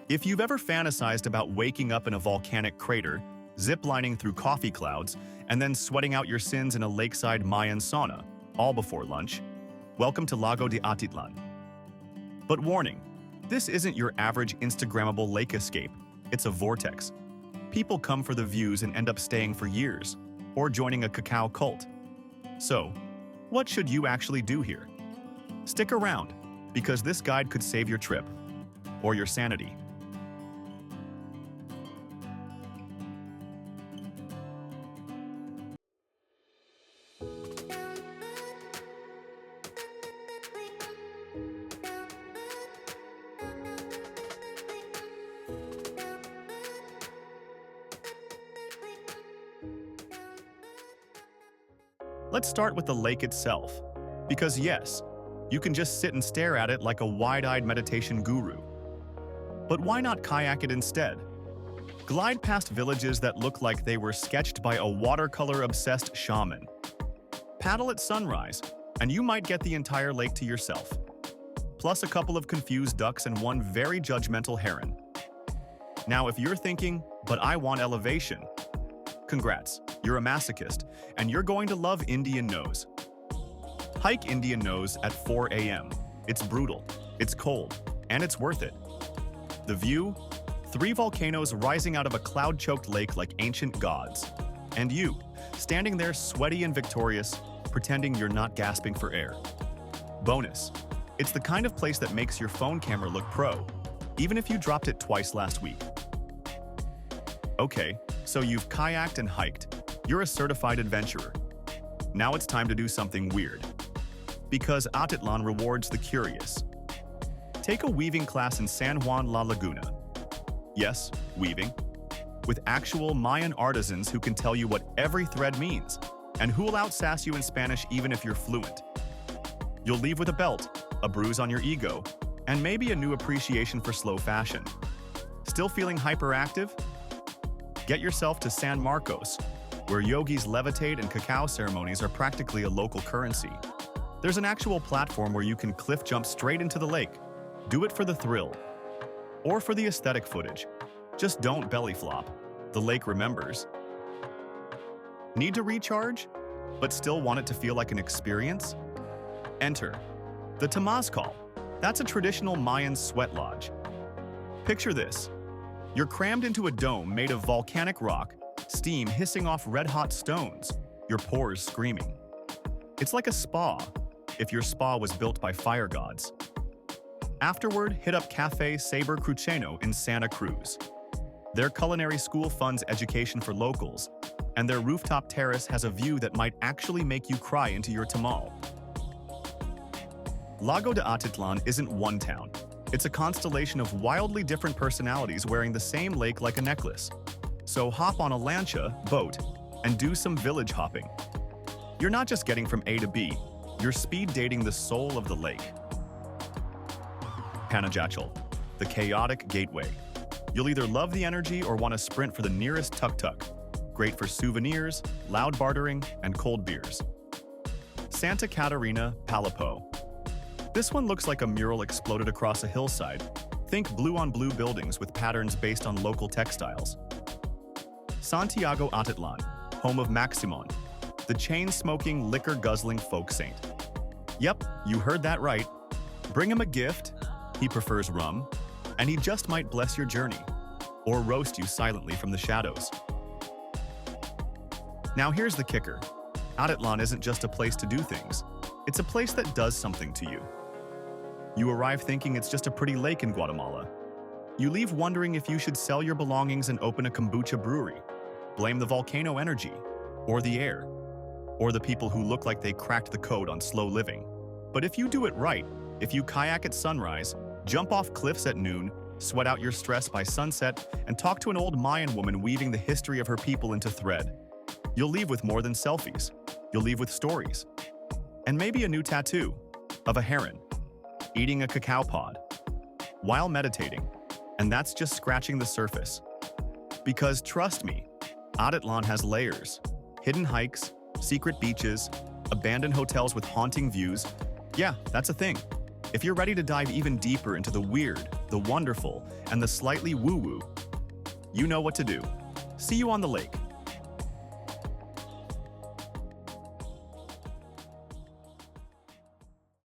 If you've ever fantasized about waking up in a volcanic crater, zip-lining through coffee clouds, and then sweating out your sins in a lakeside Mayan sauna, all before lunch, welcome to Lago de Atitlán. But warning, this isn't your average Instagrammable lake escape, it's a vortex. People come for the views and end up staying for years, or joining a cacao cult. So, what should you actually do here? Stick around, because this guide could save your trip, or your sanity. Let's start with the lake itself, because yes, you can just sit and stare at it like a wide-eyed meditation guru. But why not kayak it instead? Glide past villages that look like they were sketched by a watercolor-obsessed shaman. Paddle at sunrise, and you might get the entire lake to yourself. Plus a couple of confused ducks and one very judgmental heron. Now if you're thinking, but I want elevation, congrats, you're a masochist, and you're going to love Indian Nose. Hike Indian Nose at 4 a.m. It's brutal, it's cold, and it's worth it. The view? 3 volcanoes rising out of a cloud-choked lake like ancient gods. And you, standing there sweaty and victorious, pretending you're not gasping for air. Bonus, it's the kind of place that makes your phone camera look pro, even if you dropped it twice last week. Okay, so you've kayaked and hiked. You're a certified adventurer. Now it's time to do something weird. Because Atitlan rewards the curious. Take a weaving class in San Juan, La Laguna. Yes, weaving. With actual Mayan artisans who can tell you what every thread means, and who'll out-sass you in Spanish even if you're fluent. You'll leave with a belt, a bruise on your ego, and maybe a new appreciation for slow fashion. Still feeling hyperactive? Get yourself to San Marcos, where yogis levitate and cacao ceremonies are practically a local currency. There's an actual platform where you can cliff jump straight into the lake. Do it for the thrill. Or for the aesthetic footage. Just don't belly flop. The lake remembers. Need to recharge, but still want it to feel like an experience? Enter the Temazcal. That's a traditional Mayan sweat lodge. Picture this. You're crammed into a dome made of volcanic rock, steam hissing off red-hot stones, your pores screaming. It's like a spa, if your spa was built by fire gods. Afterward, hit up Café Sabor Cruceno in Santa Cruz. Their culinary school funds education for locals, and their rooftop terrace has a view that might actually make you cry into your tamal. Lago de Atitlán isn't one town. It's a constellation of wildly different personalities wearing the same lake like a necklace. So hop on a lancha, boat, and do some village hopping. You're not just getting from A to B, you're speed dating the soul of the lake. Panajachel, the chaotic gateway. You'll either love the energy or want to sprint for the nearest tuk-tuk. Great for souvenirs, loud bartering, and cold beers. Santa Catarina, Palapo. This one looks like a mural exploded across a hillside. Think blue-on-blue buildings with patterns based on local textiles. Santiago Atitlan, home of Maximon, the chain-smoking, liquor-guzzling folk saint. Yep, you heard that right. Bring him a gift, he prefers rum, and he just might bless your journey, or roast you silently from the shadows. Now here's the kicker. Atitlan isn't just a place to do things. It's a place that does something to you. You arrive thinking it's just a pretty lake in Guatemala. You leave wondering if you should sell your belongings and open a kombucha brewery. Blame the volcano energy, or the air, or the people who look like they cracked the code on slow living. But if you do it right, if you kayak at sunrise, jump off cliffs at noon, sweat out your stress by sunset, and talk to an old Mayan woman weaving the history of her people into thread, you'll leave with more than selfies. You'll leave with stories. And maybe a new tattoo of a heron eating a cacao pod while meditating. And that's just scratching the surface. Because trust me, Atitlan has layers. Hidden hikes, secret beaches, abandoned hotels with haunting views. Yeah, that's a thing. If you're ready to dive even deeper into the weird, the wonderful, and the slightly woo-woo, you know what to do. See you on the lake.